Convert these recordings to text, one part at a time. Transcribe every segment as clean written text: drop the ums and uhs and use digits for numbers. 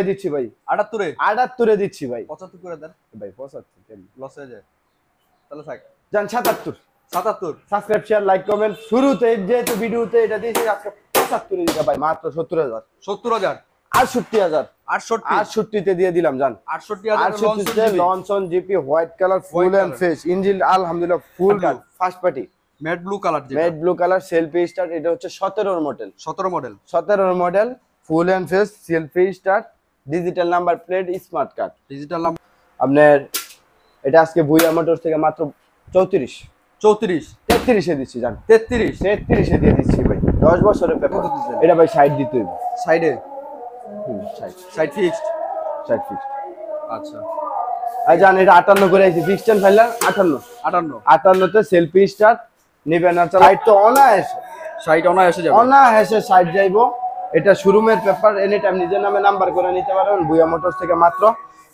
দিচ্ছি ভাই 78 এ 78 এ দিচ্ছি ভাই 75 করে দেন ভাই 75 কেন লস হয়ে যায় তাহলে থাক জান 77 77 সাবস্ক্রাইব শেয়ার লাইক কমেন্ট শুরুতে যেহেতু ভিডিওতে এটা দিয়েছি আজকে 75 এ দিতে ভাই মাত্র 70000 70000 68000 68 তে দিয়ে দিলাম জান 68000 তে Loncin GP white colour full and fresh engine আলহামদুলিল্লাহ full first party matte blue colour যেটা matte blue colour selfie start এটা হচ্ছে 17 এর model 17 model full and fresh selfie start digital number plate smart card digital number আপনার এটা আজকে Bhuiyan motors থেকে মাত্র 33 33 এ দিচ্ছি জান 33 এ দিয়ে দিচ্ছি ভাই 10 বছরের পেপার এটা ভাই সাইড দিতে হবে সাইডে সাইড ফিক্সড ফিক্স আচ্ছা আর জান এটা 58 করে আইছি ফিক্সড এন্ড ফাইনাল 58 তে সেলফি স্টার্ট নিবেন না লাইট তো সাইড অনায়াসে যাবে অনায়াসে সাইড যাইবো এটা শোরুমের পেপার এনি টাইম নিজের নামে নাম্বার করে নিতে পারবেন ভুইয়া মোটরস থেকে মাত্র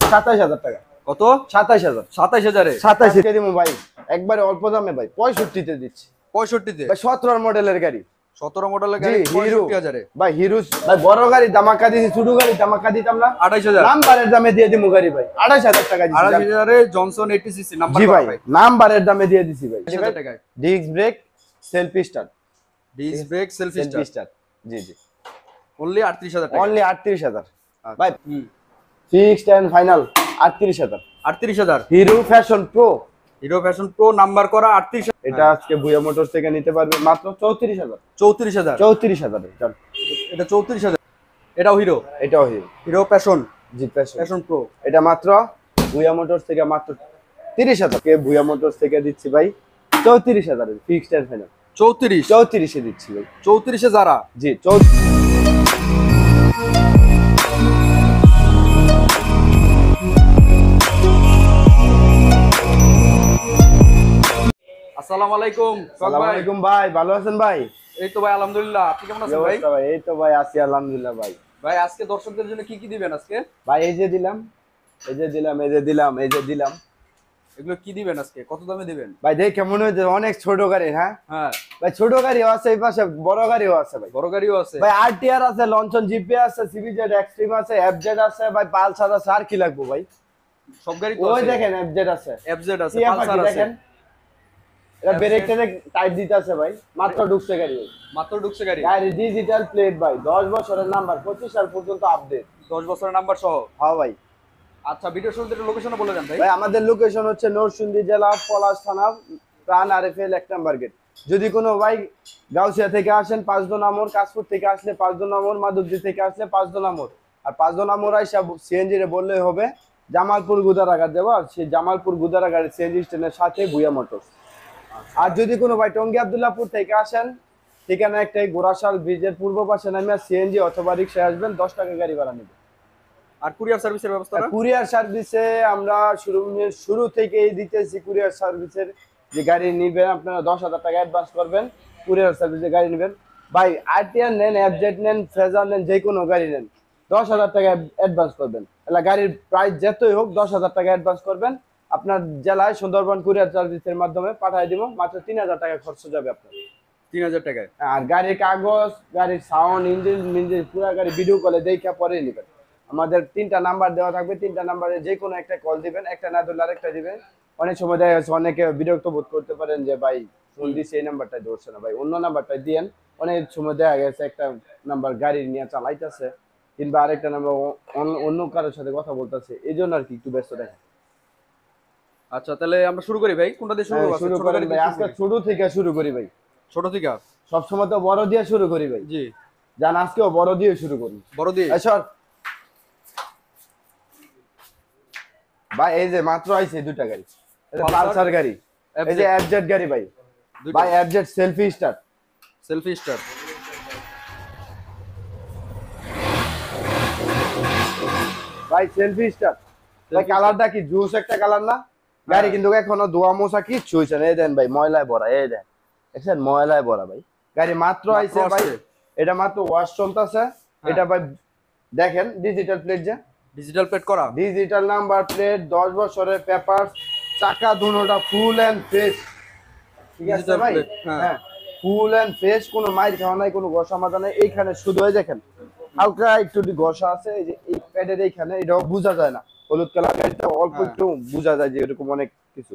27000 টাকা কত 27000 এ 27 এ দিমু ভাই একবারে অল্প দামে ভাই 65 তে দিচ্ছি 65 তে ভাই 17 মডেলের গাড়ি 17 মডেলের গাড়ি 65000 এ ভাই হিরো ভাই বড় গাড়ি ধামাকা দিছি ছোট গাড়ি ধামাকা দিতাম না 28000 নাম্বারের দামে দিয়ে দিমু গাড়ি ভাই 28000 টাকা দিছি 28000 এ জনসন 80 সিসি নাম্বার জি ভাই নাম্বারের দামে দিয়ে দিছি ভাই 28000 টাকায় disc brake selfie start selfie start জি অনলি 38000 টাকা অনলি 38000 ভাই fixed and final 38000 Hero Fashion Pro number করা 38 এটা আজকে ভুইয়া মোটরস থেকে নিতে পারবে মাত্র 34000 এটা 34000 এটাও এটাও হিরো প্যাশন জি প্যাশন প্রো এটা মাত্র ভুইয়া মোটরস থেকে মাত্র 30000 কে ভুইয়া মোটরস থেকে দিচ্ছি ভাই 34000 ফিক্সড এন্ড ফাইনাল 34 এ দিচ্ছি ভাই 34 এ যারা জি আসসালামু আলাইকুম ভাই ভালো আছেন ভাই এই তো ভাই আলহামদুলিল্লাহ আপনি কেমন আছেন ভাই এই তো ভাই আছি আলহামদুলিল্লাহ ভাই আজকে দর্শকদের জন্য কি দিবেন আজকে ভাই এই যে দিলাম এগুলো কি দিবেন আজকে কত দামে দিবেন ভাই দেখে মনে হচ্ছে অনেক ছোট গাড়ি হ্যাঁ ভাই ছোট গাড়িও আছে এই পাশে বড় গাড়িও আছে ভাই বড় গাড়িও আছে ভাই আরটিআর আছে লঞ্চন জিপি আছে সিবিজেড এক্সট্রিম আছে এফজেড আছে ভাই পালসার আছে আর কি লাগবে ভাই সব গাড়ি তো ওই দেখেন এফজেড আছে পালসার আছে দেখেন এটা ব্রেক টেনে টাইট দিতেছে ভাই মাত্র ঢুকছে গাড়ি গাড়ি ডিজিটাল প্লেট ভাই 10 বছরের নাম্বার 25 সাল পর্যন্ত আপডেট 10 বছরের নাম্বার সহ হ্যাঁ ভাই আচ্ছা ভিডিও শুরুতে লোকেশনটা বলে দেন ভাই আমাদের লোকেশন হচ্ছে নরসিংদী জেলা পলাশ থানা প্রাণ আরএফএল 1 নাম্বার গেট যদি কোনো ভাই গাউসিয়া থেকে আসেন 5 নম্বর কাশপুর থেকে আসলে 5 নম্বর মাধবদী থেকে আসলে 5 নম্বর আর 5 নম্বর আইসা সিএনজি রে বললেই হবে জামালপুর গুদারাঘাট দেব আর সেই জামালপুর গুদারাঘাটের সিএনজি স্ট্যান্ডের সাথে ভুইয়া মোটরস আর যদি কোনো ভাই টঙ্গী আব্দুল্লাহপুর থেকে আসেন ঠিকানা একটাই গোরাশাল ব্রিজের পূর্ব পাশে নামে সিএনজি অথবা রিকশায় আসবেন 10 টাকা গাড়ি ভাড়া নেবে আর কুরিয়ার সার্ভিসের ব্যবস্থা কুরিয়ার সার্ভিসে আমরা শুরু থেকেই দিতেছি কুরিয়ার সার্ভিসের যে গাড়ি নেবেন আপনারা 10000 টাকা অ্যাডভান্স করবেন কুরিয়ার সার্ভিসে গাড়ি নেবেন ভাই আরটিআর নেন এফজেড নেন ফেজার নেন যে কোনো গাড়ি নেন 10000 টাকা অ্যাডভান্স করবেন এলা গাড়ির প্রাইস যতই হোক 10000 টাকা অ্যাডভান্স করবেন আপনার জেলায় সুন্দরবন কুরিয়ার সার্ভিসের মাধ্যমে পাঠিয়ে দিব মাত্র 3000 টাকা খরচ যাবে আপনার 3000 টাকায় আর গাড়ির কাগজ গাড়ির সাউন্ড ইঞ্জিন পুরো গাড়ি ভিডিও কলে দেখা পরে নেবেন আমাদের 3টা নাম্বার দেওয়া থাকবে 3টা নাম্বারে যে কোনো একটা কল দিবেন একটা না ধরলে আরেকটা দিবেন অনেক সময় দেখা যাচ্ছে অনেকে বিরক্ত বোধ করতে পারেন যে ভাই ফোন দিছি এই নাম্বারটা ধরছে না ভাই অন্য নাম্বারটা দিয়েন অনেক সময় দেখা গেছে একটা নাম্বার গাড়ি নিয়ে চালাইতেছে কিংবা আরেকটা নাম্বার অন্য কারোর সাথে কথা বলতেছে এই জন্য আর কি একটু ব্যস্ত দেখেন আচ্ছা তাহলে আমরা শুরু করি ভাই কোনটা দিয়ে শুরু করি ভাই আজকে ছোট থেকে শুরু করি ভাই ছোট থেকে সব সময় তো বড় দিয়ে শুরু করি ভাই জি জান আজকেও বড় দিয়ে শুরু করি বড় দিয়ে সর ভাই এই যে মাত্র আইছে দুটা গাড়ি এটা পালসার গাড়ি এই যে এফজেড গাড়ি ভাই ভাই এফজেড সেলফি স্টার্ট ভাই সেলফি স্টার্ট ভাই কালারটা কি জুস একটা কালার না গাড়ি কিন্তু এখনো ধোয়া মোছা কিচ্ছু হইছে না এই দেন ভাই ময়লায় ভরা এই দেন দেখছেন ময়লায় ভরা ভাই গাড়ি মাত্র আইছে ভাই এটা মাত্র ওয়াশ চলতেছে এটা ভাই দেখেন ডিজিটাল প্লেট যে ডিজিটাল প্লেট করা ডিজিটাল নাম্বার প্লেট 10 বছরের পেপার চাকা দুটোটা ফুল এন্ড ফ্রেশ ঠিক আছে ভাই হ্যাঁ ফুল এন্ড ফ্রেশ কোনো মাইর খাওয়া নাই কোনো ঘষা মাজা নাই এইখানে শুধু এই দেখেন হালকা একটু ঘষা আছে, এই যে এই প্যাডের এইখানে, এটাও বোঝা যায় না। হলুদ কালার গাড়িটা অল্প একটু বোঝা যায় যে এরকম অনেক কিছু।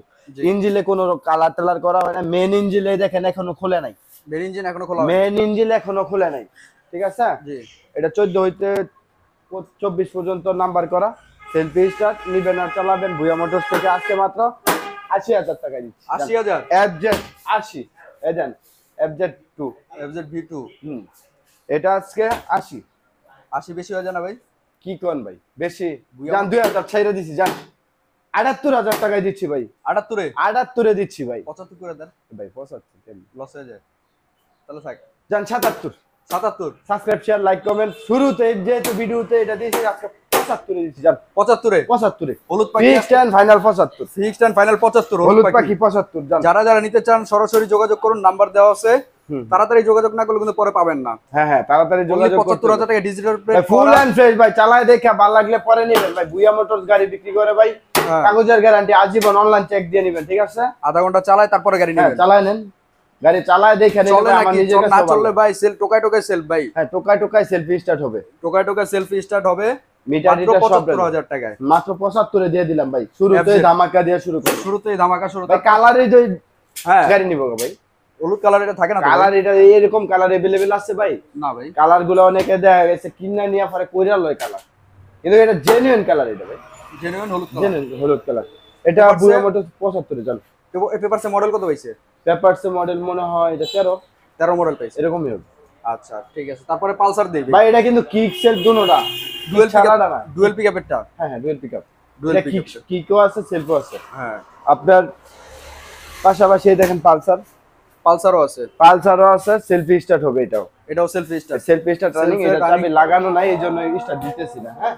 ইঞ্জিনে কোনো কালার টালার করা হয় না, মেন ইঞ্জিনে দেখেন এখনো খোলে নাই, মেন ইঞ্জিন এখনো খোলা মেন ইঞ্জিন এখনো খোলে নাই, ঠিক আছে। জি এটা 14 হইতে 24 পর্যন্ত নাম্বার করা, সেলফি স্টার্ট নিবেন আর চালাবেন। ভুয়া মোটরস থেকে আজকে মাত্র 80,000 টাকা দিচ্ছি। 80,000 FZ 80 এদেন FZ 2 FZ V2 এটা আজকে 80 80 বেশি হয়ে যায় না ভাই? কি কোন ভাই বেশি? জান 2000 ছাইরা দিছি, জান 78,000 টাকায় দিচ্ছি ভাই। 78 এ 78 এ দিচ্ছি ভাই। 75 করে দেন ভাই 75 লস হয়ে যায় তাহলে থাক। জান 77 77 সাবস্ক্রাইব শেয়ার লাইক কমেন্ট শুরুতে যেহেতু ভিডিওতে এটা দিয়েছি আজকে 75 এ দিচ্ছি, জান 75 এ 75 এ হলুদ পাখি fixed and final 75 fixed and final 75 হলুদ পাখি 75 জান। যারা যারা নিতে চান সরাসরি যোগাযোগ করুন, নাম্বার দেওয়া আছে। তাড়াতাড়ি যোগাযোগ না করলে কিন্তু পরে পাবেন না। হ্যাঁ তাড়াতাড়ি যোগাযোগ করতে। 75,000 টাকা digital plate full and fresh ভাই, চালায় দেখে ভালো লাগলে পরে নেবেন ভাই। ভুয়া মোটরস গাড়ি বিক্রি করে ভাই, কাগজের গ্যারান্টি আজীবন, অনলাইন চেক দিয়ে নেবেন, ঠিক আছে। আধা ঘন্টা চালায় তারপরে গাড়ি নেবেন। চালায় নেন, গাড়ি চালায় দেখে নেবেন। চলে নাকি না চললে ভাই সেল টোকায় টোকায় সেল ভাই। হ্যাঁ টোকায় সেলফি স্টার্ট হবে, টোকায় টোকায় সেলফি স্টার্ট হবে। মিটার মাত্র 75,000 টাকায়, মাত্র 75 এ দিয়ে দিলাম ভাই। শুরুতেই ধামাকা দিয়ে শুরু করি, শুরুতেই ধামাকা শুরু। ভাই কালারই তো হ্যাঁ গাড়ি নিব ভাই। হলুদ কালার এটা থাকে না? কালার এটা এরকম কালার अवेलेबल আছে ভাই? না ভাই, কালার গুলো অনেকে দেখা গেছে কিনা নিয়া পরে কইরা লয় কালার, কিন্তু এটা জেনুইন কালার। এটা ভাই জেনুইন হলুদ কালার, জেনুইন হলুদ কালার। এটা বুয়া মোটরস 75 এ। চল এই পেপারসে মডেল কত পাইছে? পেপারস মডেল মনে হয় এটা 13 মডেল পাইছে, এরকমই হবে। আচ্ছা ঠিক আছে। তারপরে পালসার দেই ভাই, এটা কিন্তু কিক সেল দুনোটা, ডুয়াল পিকআপ না। ডুয়াল পিকআপেরটা। হ্যাঁ ডুয়াল পিকআপ, ডুয়াল এটা পিকআপ, কিকও আছে সেলফও আছে। হ্যাঁ আপনার পাশাপাশি দেখেন পালসারও আছে, পালসারও আছে, সেলফি স্টার্ট হবে। এটাও selfie start. Selfie start running, Self এটা running। চাবি লাগানো নাই এইজন্য স্টার্ট দিতেছি না। হ্যাঁ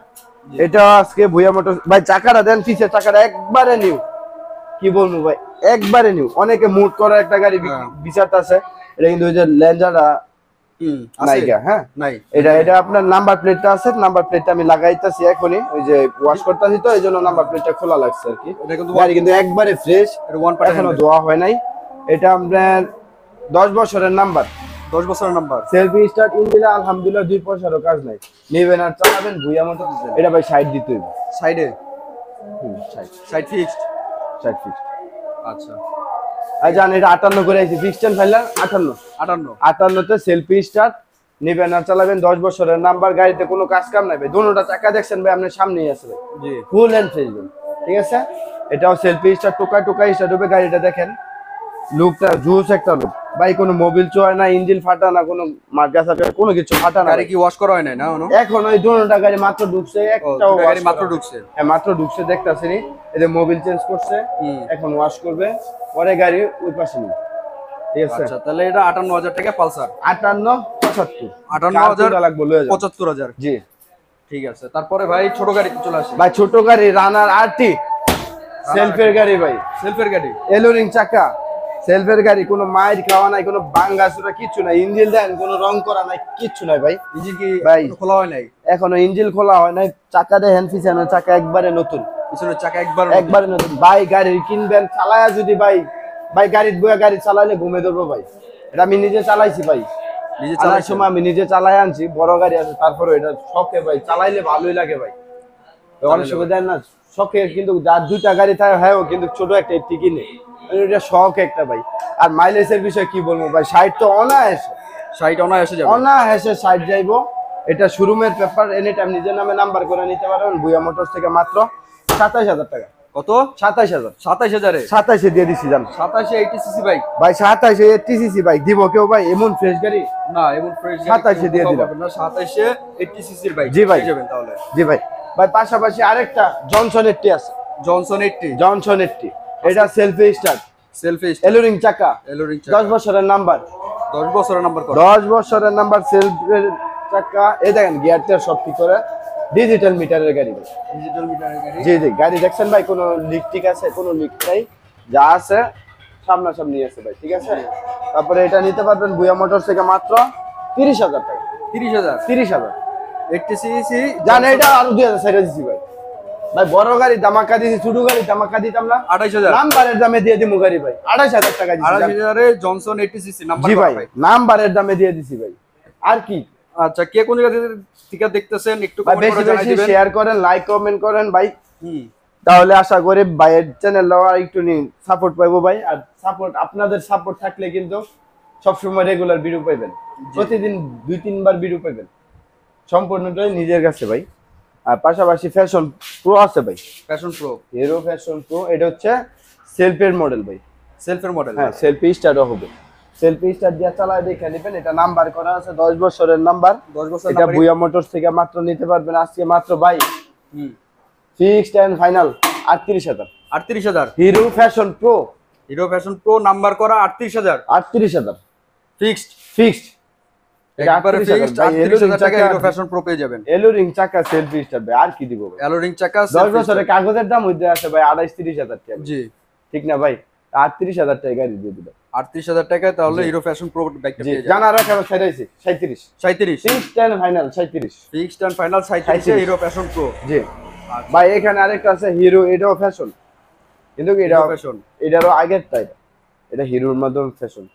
এটা আজকে ভুয়া মোটরস ভাই। চাকাটা দেন, পিছের চাকাটা একবারে নিউ, কি বলবো ভাই, একবারে নিউ। অনেকে মুড করা একটা গাড়ি বিচারটা আছে, এটা কিন্তু ওই যে লেঞ্জারটা নাইগা। হ্যাঁ নাই, এটা আপনার নাম্বার প্লেটটা আছে, নাম্বার প্লেটটা আমি লাগাইতাছি এখনি, ওই যে ওয়াশ করতেছি তো এইজন্য নাম্বার প্লেটটা খোলা লাগছে আর কি। এটা কিন্তু গাড়ি কিন্তু একবারে ফ্রেশ, এটা 1% এখনো ধোয়া হয় নাই। এটা আপনার 10 বছরের নাম্বার, 10 বছরের নাম্বার। সেলফি স্টার্ট ইঞ্জিন আলহামদুলিল্লাহ 2 পয়সারও কাজ নাই। নেবেন আর চালাবেন ভুয়া মোটর। এটা ভাই সাইড দিতে হইবে, সাইডে সাইড ফিক্সড। ফিক্সড। আচ্ছা আর জান এটা 58 করে আইছি, ফিক্সড এন্ড ফাইনাল 58 58 তে সেলফি স্টার্ট নেবেন আর চালাবেন। 10 বছরের নাম্বার, গাড়িতে কোনো কাজ কাম নাই ভাই। দুটোটা চাকা দেখছেন ভাই, আপনার সামনেই আছে ভাই, জি ফুল এন্ড ফ্রেশ, ঠিক আছে। এটাও সেলফি স্টার্ট, টোকায় স্টার্ট হবে। গাড়িটা দেখেন, লুকটা জুস একটা লুক ভাই। কোনো মোবিল চয় না, ইঞ্জিন ফাটা না, কোনো মার্কাসা কোনো কিছু ফাটা না। গাড়ি কি ওয়াশ করা হয় না? না এখন ওই দুটোটা গাড়ি মাত্র ঢুকছে, একটাও গাড়ি মাত্র ঢুকছে। হ্যাঁ মাত্র ঢুকছে, দেখতাছেন। এদের মোবিল চেঞ্জ করছে, এখন ওয়াশ করবে, পরে গাড়ি ওই পাশে নিয়ে, ঠিক আছে। আচ্ছা তাহলে এটা 58,000 টাকা পালসার। 58 75 58,000 লাগবে, লয়ে যান 75,000। জি ঠিক আছে। তারপরে ভাই ছোট গাড়ি চলে আসে ভাই। ছোট গাড়ি রানার আরটি, সেলফের গাড়ি ভাই, সেলফের গাড়ি, এলোরিং চাকা, সেলফের গাড়ি। কোনো মাইর খাওয়া নাই, কোনো ভাঙাচুরা কিচ্ছু নাই। ইঞ্জিন দেন, কোনো রং করা নাই, কিচ্ছু নাই ভাই। ইঞ্জিন কি ভাই খোলা হয় নাই? এখনো ইঞ্জিন খোলা হয় নাই। চাকা দেখেন, পিছনের চাকা একবারে নতুন, পিছনের চাকা একবারে নতুন ভাই। গাড়ি কিনবেন চালায়া যদি ভাই গাড়ির বইয়া গাড়ি চালাইলে ঘুমে ধরবো ভাই। এটা আমি নিজে চালাইছি ভাই, নিজে চালার চালার সময় আমি নিজে চালাই আনছি। বড় গাড়ি আছে, তারপরে এটা শখে ভাই, চালাইলে ভালোই লাগে ভাই। অনেক সময় দেন না শখে, কিন্তু যার 2টা গাড়ি থাকে হ্যাঁ কিন্তু ছোট একটা একটি কিনে, এটা শখ একটা ভাই। আর মাইলেজের বিষয় কি বলবো ভাই, 60 তো অনায়াসে, 60 অনায়াসে যাবে, অনায়াসে 60 যাইবো। এটা শোরুমের পেপার, এনি টাইম নিজের নামে নাম্বার করে নিতে পারবেন। ভুয়া মোটরস থেকে মাত্র 27,000 টাকা। কত? 27,000। 27,000 এ 27 দিয়ে দিছি জান। 27 80 সিসি বাইক ভাই 27 80 সিসি বাইক দিব কেউ ভাই? এমন ফ্রেশ গাড়ি না, এমন ফ্রেশ 27 দিয়ে দিলাম না। 27 80 সিসির বাইক জি ভাই যাবেন তাহলে। জি ভাই। ভাই পাশাপাশি আরেকটা জনসন 80 আছে, জনসন 80, জনসন 80। এটা সেলফি স্টার্ট, সেলফি এলোরিং চাকা, এলোরিং 10 বছরের নাম্বার, 10 বছরের নাম্বার কত? 10 বছরের নাম্বার, সেলফের চাকা। এই দেখেন গিয়ারটা সব ঠিক করে, ডিজিটাল মিটারের গাড়ি ভাই, ডিজিটাল মিটারের গাড়ি। জি জি। গাড়ি দেখছেন ভাই, কোনো লিক ঠিক আছে? কোনো লিক নাই, যা আছে সামনাসামনি আছে ভাই, ঠিক আছে। তারপরে এটা নিতে পারবেন ভুয়া মোটরস থেকে মাত্র 30,000 টাকা। 30,000 30,000 80 সিসি জান। এটা আরো 2,000 ছেড়ে দিছি ভাই। ভাই বড় গাড়ি ধামাকা দিছি, ছোট গাড়ি ধামাকা দিতাম না। 28,000 নাম্বারের দামে দিয়ে দিমু গাড়ি ভাই, 28,000 টাকা দিছি। 28,000 এ জনসন 80 সিসি নাম্বার জি কত ভাই, ভাই? নাম্বারের দামে দিয়ে দিছি ভাই। আর কি আচ্ছা, কে কোন জায়গা থেকে দেখতেছেন একটু ভাই কমেন্ট বেশি করে জানাই বেশি দিবেন। শেয়ার করেন, লাইক কমেন্ট করেন ভাই, হুম, তাহলে আশা করি ভাইয়ের চ্যানেলটাও আর একটু সাপোর্ট পাইবো ভাই। আর সাপোর্ট, আপনাদের সাপোর্ট থাকলে কিন্তু সবসময় রেগুলার ভিডিও পাইবেন, প্রতিদিন 2-3 বার ভিডিও পাইবেন, সম্পূর্ণটাই নিজের কাছে ভাই। আর পাশাপাশি ফ্যাশন প্রো আছে ভাই, fashion Pro, Hero Fashion pro, এটা হচ্ছে সেলফের মডেল ভাই। সেলফের মডেল। হ্যাঁ, সেলফি স্টারও হবে, সেলফি স্টার দিয়ে চালায় দেখে নেবেন। এটা নাম্বার করা আছে 10 বছরের নাম্বার। 10 বছর এটা বুয়া মোটরস থেকে মাত্র নিতে পারবেন আজকে মাত্র ভাই হুম, fixed and final 38,000। 38,000। Hero Fashion Pro, Hero Fashion Pro number করা 38,000 38,000 ফিক্সড। ফিক্সড, একবারে ফিক্সড 38,000 টাকা হিরো ফ্যাশন প্রো পেয়ে যাবেন। এলোরিং চাকা সেলফি স্টার ভাই, আর কি দিব ভাই? অ্যালোরিং চাকা 10 বছরের কাগজের দাম হইতে আছে ভাই 28-30,000 টাকা, জি, ঠিক না ভাই? 38,000 টাকা গাড়ি দিয়ে দিল 38,000 টাকায় তাহলে হিরো ফ্যাশন প্রো বাইকটা জি। পেয়ে যাবেন। জানা রাখা ছাড়াইছি 37, 37 fixed and final 37। Fixed and final 37 এ হিরো ফ্যাশন প্রো। জি ভাই, এখানে আরেকটা আছে হিরো, এটাও ফ্যাশন, কিন্তু এটাও ফ্যাশন, এটারও আগের টাইপ, এটা হিরোর মাধ্যমে ফ্যাশন।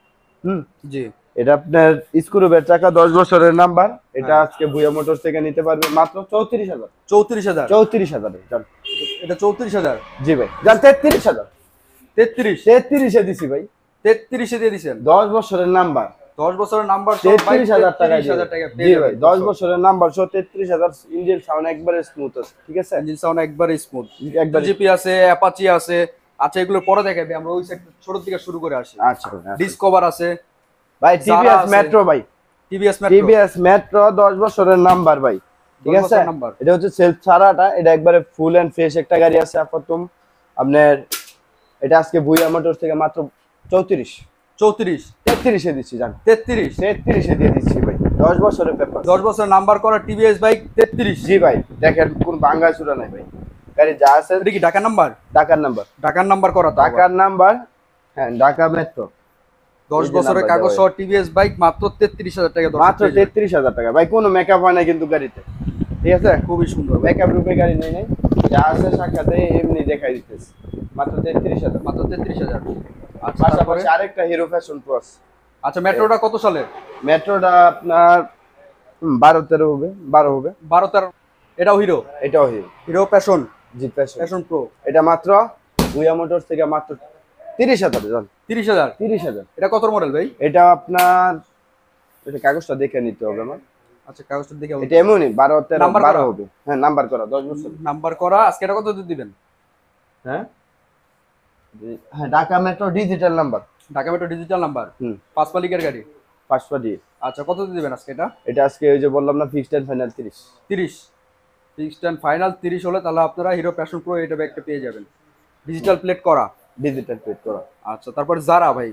জি, এটা আপনার স্ক্রুবের চাকা 10 বছরের নাম্বার। এটা আজকে ভুয়া মোটরস থেকে নিতে পারবে মাত্র 34,000। 34,000। 34,000 জান। এটা 34,000। জি ভাই জান, 33,000। 33 33 এ দিছি ভাই, 33 এ দিয়ে দিবেন। 10 বছরের নাম্বার, 10 বছরের নাম্বার সব বাইক 33,000 টাকা 33,000 টাকা জি পেয়ে ভাই, যাবেন। 10 বছরের নাম্বার সহ 33,000। ইঞ্জিন সাউন্ড একবারে স্মুথ আছে, ঠিক আছে? ইঞ্জিন সাউন্ড একবারে স্মুথ, একবারে। জিপি আছে, অ্যাপাচি আছে। আচ্ছা, এগুলো পরে দেখাবে, আমরা ওই সাইড ছোট থেকে শুরু করে আসি। আচ্ছা ডিসকভার আছে ভাই, টিভিএস আছে। মেট্রো ভাই, টিভিএস মেট্রো টিভিএস মেট্রো 10 বছরের নাম্বার ভাই, ঠিক 10 আছে? বছরের নাম্বার। এটা হচ্ছে সেলফ ছাড়াটা, এটা একবারে ফুল এন্ড ফ্রেশ একটা গাড়ি আছে আপাতত আপনার। এটা আজকে ভুইয়া মোটরস থেকে মাত্র 33 এ দিচ্ছি জান, 33 এ দিয়ে দিচ্ছি ভাই, 10 বছরের পেপার, 10 বছরের নাম্বার করা টিভিএস বাইক 33। জি ভাই। দেখেন কোন ভাঙ্গা চূড়া নাই ভাই, গাড়ি যা আছে এটা কি ঢাকা নাম্বার? ঢাকার নাম্বার, ঢাকার নাম্বার করা তো আবার। ঢাকার নাম্বার, হ্যাঁ ঢাকা মেট্রো। 10 এই যে বছরের নাম্বার কাগজ দেওয়া সহ টিভিএস বাইক মাত্র 33,000 টাকা দর্শক মাত্র পেয়ে যাবেন। 33,000 টাকা ভাই, কোনো মেকআপ হয় না কিন্তু গাড়িতে, ঠিক আছে? খুবই সুন্দর ভাই। মেকআপ রূপে গাড়ি নেই নাই, যা আছে সাক্ষাতে এমনি দেখাই দিতেছে, মাত্র 33,000। মাত্র 33,000। আচ্ছা, তারপরে পাশাপাশি আরেকটা হিরো ফ্যাশন প্রো আছে। আচ্ছা, মেট্রোটা কত সালের? মেট্রোটা আপনার 12-13 হবে, 12 হবে। 12-13। এটাও হিরো, এটাও হিরো, হিরো প্যাশন, জি ফ্যাশন। Passion pro. এটা মাত্র ভুয়া মোটরস থেকে মাত্র 30,000 জান, 30,000। 30,000। এটা কত মডেল ভাই? এটা আপনার, এটা কাগজটা দেখে নিতে হবে আমার। আচ্ছা, কাগজটা দেখে এটা এমনই 12-13 নাম্বার 12 করা? হবে, হ্যাঁ নাম্বার করা 10 বছর। নাম্বার করা। আজকে এটা কত দিবেন? হ্যাঁ হ্যাঁ, Dhaka metro digital number, Dhaka metro digital number, হুম, 5 মালিকের গাড়ি। পাঁচপা দিয়ে। আচ্ছা, কত দিবেন আজকে এটা? এটা আজকে ওই যে বললাম না, fixed and final 30। 30 fixed and final 30 হলে তাহলে আপনারা হিরো প্যাশন প্রো এটা ব্যাগটা পেয়ে যাবেন, ডিজিটাল প্লেট করা। ডিজিটাল প্লেট করা। আচ্ছা, তারপরে জারা ভাই,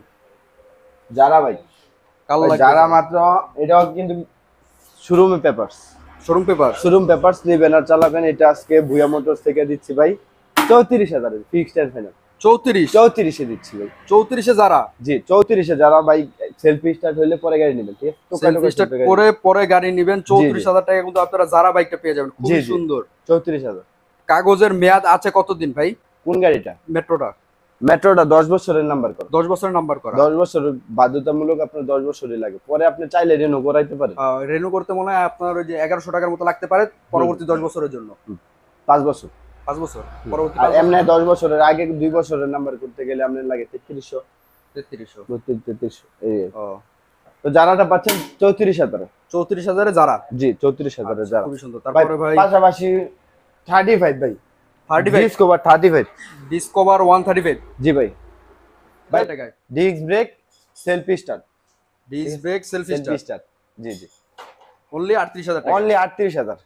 যারা ভাই, কালো ভাই লাগবে যারা মাত্র, এটাও কিন্তু শোরুমে papers, showroom paper. Showroom papers নেবেন আর চালাবেন। এটা আজকে ভুয়া মোটরস থেকে দিচ্ছি ভাই 34,000 ফিক্সড এন্ড ফাইনাল। 34 এ দিচ্ছি ভাই, 34 এ জারা। জি 34 এ যারা ভাই সেলফি স্টার্ট হইলে পরে গাড়ি নেবেন, ঠিক আছে? সেলফি স্টার্ট করে পরে গাড়ি নেবেন, 34,000 টাকা কিন্তু আপনারা জারা বাইকটা পেয়ে যাবেন, খুব জি, জি। সুন্দর। 34,000। কাগজের মেয়াদ আছে কতদিন ভাই? কোন গাড়িটা? মেট্রোটা মেট্রোটা 10 বছরের নাম্বার করা, 10 বছরের নাম্বার করা। 10 বছর বাধ্যতামূলক, আপনার 10 বছরই লাগে, পরে আপনি চাইলে রিনিউ করাইতে পারেন। রেনু করতে মনে হয় আপনার ওই যে 1100 টাকার মতো লাগতে পারে পরবর্তী 10 বছরের জন্য। 5 বছর। 5 বছর পরবর্তী আর এমনি 10 বছরের আগে 2 বছরের নাম্বার করতে গেলে আপনার লাগে 3300, 3300। এই। ও, তো যারাটা পাচ্ছেন 34,000। 34,000 এ জারা। জি 34,000 এর যারা। খুবই সুন্দর। ভাই তারপরে ভাই পাশাপাশি 35 ভাই, 35 ডিসকভার 35। ডিসকভার 135। জি ভাই, ভাই টাকায় disc brake selfie start, disc brake selfie selfie start start, জি জি, অনলি 38,000 টাকা। অনলি 38,000।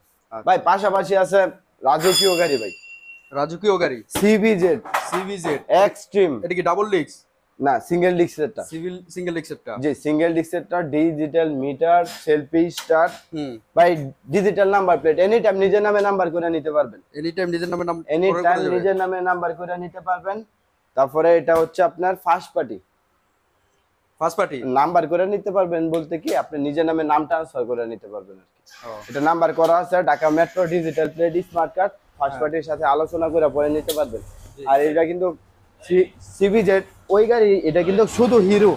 ভাই পাশাপাশি আছে রাজকীয় গাড়ি ভাই, রাজকীয় গাড়ি সিবিজেড সিভিজেড। এক্সট্রিম, এটা কি ডাবল ডিস্ক? না সিঙ্গেল ডিস্কেরটা, সিঙ্গেল ডিস্কটা। জি সিঙ্গেল ডিস্কেরটা, ডিজিটাল মিটার, সেলফি স্টার্ট হুম, ভাই, digital number plate, any time নিজের নামে নাম্বার করে নিতে পারবেন, এনি টাইম নিজের নামে নাম এনি করে টাইম যাবে। নিজের নামে নাম্বার করে নিতে পারবেন। তারপরে এটা হচ্ছে আপনার first party, first party number করে নিতে পারবেন বলতে কি আপনি নিজের নামে নাম ট্রান্সফার করে নিতে পারবেন আর কি। ও, এটা নাম্বার করা আছে, Dhaka metro digital plate smart card, first পার্টির সাথে আলোচনা করে পরে নিতে পারবেন। আর এটা কিন্তু সিবিজেড ওই গাড়ি, এটা কিন্তু শুধু হিরো,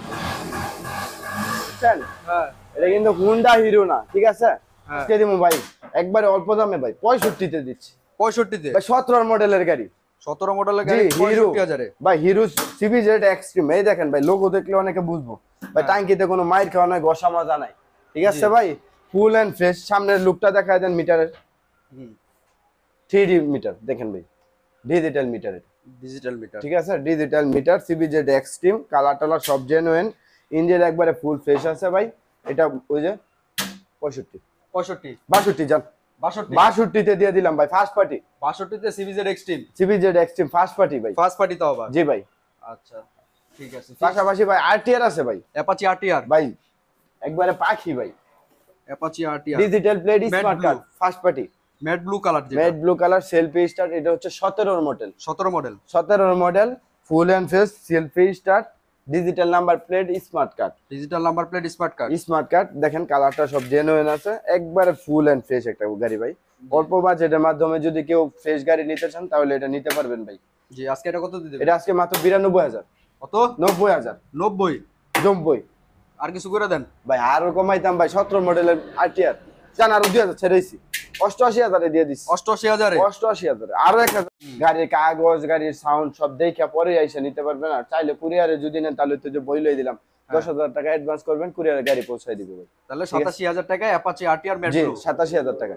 বুঝছেন? হ্যাঁ, এটা কিন্তু হুন্ডা হিরো না, ঠিক আছে? হ্যাঁ। আজকে দিমু ভাই একবারে অল্প দামে ভাই 65 তে দিচ্ছি 65-তে ভাই। 17 মডেলের গাড়ি, 17 মডেলের জি গাড়ি হিরো 65,000-এ। ভাই, হিরো সিবিজেড এক্সট্রিম। এই দেখেন ভাই, লোগো দেখলে অনেকে বুঝবো ভাই, হ্যাঁ। টাঙ্কিতে কোনো মাইর খাওয়া নাই, ঘষা মাজা নাই, ঠিক আছে জি। ভাই? Full and fresh. সামনের লুকটা দেখায় দেন মিটারের, হুম, 3D মিটার দেখেন ভাই, ডিজিটাল মিটার, ডিজিটাল মিটার। ঠিক আছে? Digital meter CBZ extreme, colour টালার সব জেনুইন, ইঞ্জিন একবারে ফুল ফ্রেশ আছে ভাই। এটা ওই যে 65 65, 62 জান, 62, 62 তে দিয়ে দিলাম ভাই, ফার্স্ট পার্টি 62-তে CBZ extreme, CBZ extreme first party ভাই। ফার্স্ট পার্টি তাও আবার। জি ভাই। আচ্ছা, ঠিক আছে। পাশাপাশি ভাই আরটিআর আছে ভাই, অ্যাপাচি আরটিআর, ভাই একবারে পাখি ভাই, Apache RTR, digital plate Matte smart card, blue। First party, matte blue colour যেটা, matte blue colour, selfie start. এটা হচ্ছে 17 model, 17 model, 17 model, full and face, selfie start, digital number plate, smart card, digital number plate, smart card. Smart card. দেখেন কালারটা সব genuine আছে, একবারে ফুল and fresh একটা গাড়ি ভাই। অল্প বাজেটের মাধ্যমে যদি কেউ ফ্রেশ গাড়ি নিতে চান তাহলে এটা নিতে পারবেন ভাই। জি, আজকে এটা কত দিতে? এটা আজকে মাত্র 92,000, কত? 90,000, 90। 90 আর কিছু করে দেন ভাই, আরো কমাইতাম ভাই। 17 মডেলের আরটিআর জান, আরো 2,000 ছেড়েছি, 88,000 দিয়ে দিচ্ছি। 88,000-এ। 88,000 আরো 1,000। গাড়ির কাগজ, গাড়ির সাউন্ড সব দেখে পরে এসে নিতে পারবেন। আর চাইলে কুরিয়ারে যদি নেন তাহলে তো যে বইলই দিলাম, 10,000 টাকা অ্যাডভান্স করবেন, কুরিয়ারে গাড়ি পৌঁছায় দিবে ভাই। তাহলে 87,000 টাকায় অ্যাপাচি আরটিআর ম্যাট জি, ব্লু। 87,000 টাকা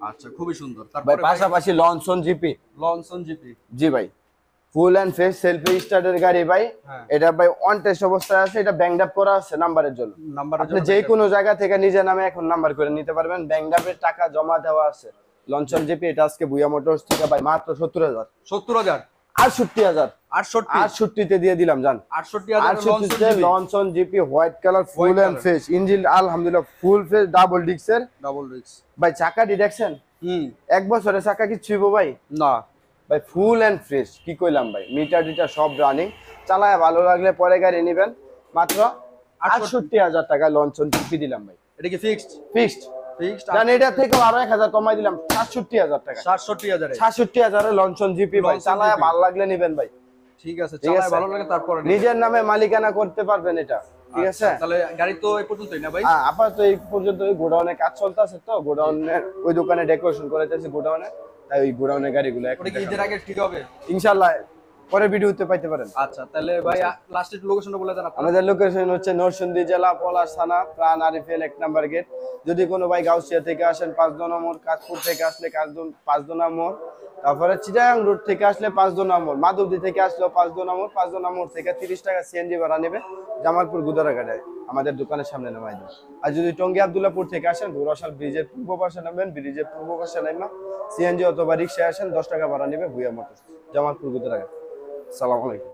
আচ্ছা, খুবই সুন্দর। ভাই। তারপরে পাশাপাশি লনসন জিপি, লনসন জিপি। জি ভাই, ফুল এন্ড ফেস সেলফি স্টার্টের গাড়ি ভাই। হ্যাঁ। এটা ভাই অন টেস্ট অবস্থায় আছে, এটা ব্যাংক আপ করা আছে নাম্বারের জন্য। নাম্বারের আপনি জন্য যে কোনো জায়গা থেকে নিজের নামে এখন নাম্বার করে নিতে পারবেন, ব্যাংক আপের টাকা জমা দেওয়া আছে। লঞ্চন জিপি এটা আজকে ভুয়া মোটরস থেকে ভাই মাত্র 70,000, 70,000, 68,000, 68, 68 তে দিয়ে দিলাম জান। 68,000 68 তে Loncin GP white colour, full and color। Face, engine আলহামদুলিল্লাহ ফুল ফেস, ডাবল ডিক্সের ডাবল রিক্স। ভাই। চাকা ডিরেকশন হুম, 1 বছরের চাকা কি ছুইবো ভাই? না, ভাই ফুল এন্ড ফ্রেশ, কি কইলাম ভাই, মিটার টিটার সব রানিং। চালায় ভালো লাগলে পরে গাড়ি নেবেন, মাত্র 68,000 টাকা লঞ্চন জিপি দিলাম ভাই, এটা কি ফিক্সড? ফিক্সড। ফিক্সড। জান এটা থেকে আরো 1,000 কমাই দিলাম, 67,000 টাকা। 67,000-এ। 67,000 এর লঞ্চন জিপি ভাই, লঞ্চন চালায় জিপি। ভালো লাগলে নেবেন ভাই। ঠিক আছে, ঠিক চালায় আছে। ভালো লাগে তারপরে নিবেন। নিজের নামে মালিকানা করতে পারবেন এটা, ঠিক আছে? আচ্ছা, তাহলে গাড়ি তো এই পর্যন্তই না ভাই? আপাতত এই পর্যন্ত ওই গোডাউনে কাজ চলতেছে, তো গোডাউনের ওই দোকানে ডেকোরেশন করাইতেছে গোডাউনে, তাই ওই গোডাউনের গাড়িগুলো এখন ওটা কি ঈদের আগে ঠিক হবে? ইনশাআল্লাহ পরে ভিডিওতে পাইতে পারেন। আচ্ছা, তাহলে ভাই লাস্ট একটু লোকেশনটা বলে দেন আপনারা। আমাদের লোকেশন হচ্ছে নরসিংদী জেলা, পলাশ থানা, প্রাণ আরিফেল 1 নাম্বার গেট। যদি কোনো ভাই গাউসিয়া থেকে আসেন 5 নম্বর, কাশপুর থেকে আসলে 5 নম্বর, তারপরে চিটাগাং রোড থেকে আসলে 5 নম্বর, মাধবদী থেকে আসলেও 5 নম্বর, 5 নম্বর থেকে 30 টাকা সিএনজি ভাড়া নেবে, জামালপুর গুদারাঘাটে আমাদের দোকানের সামনে নামাই দেবে। আর যদি টঙ্গী আব্দুল্লাহপুর থেকে আসেন, ঘোড়াশাল ব্রিজের পূর্ব পাশে নামবেন, ব্রিজের পূর্ব পাশে নামা সিএনজি অথবা রিক্সায় আসেন, 10 টাকা ভাড়া নেবে, ভুয়া মোটরস, জামালপুর গুদারাঘাট। সালাম আলাইকুম।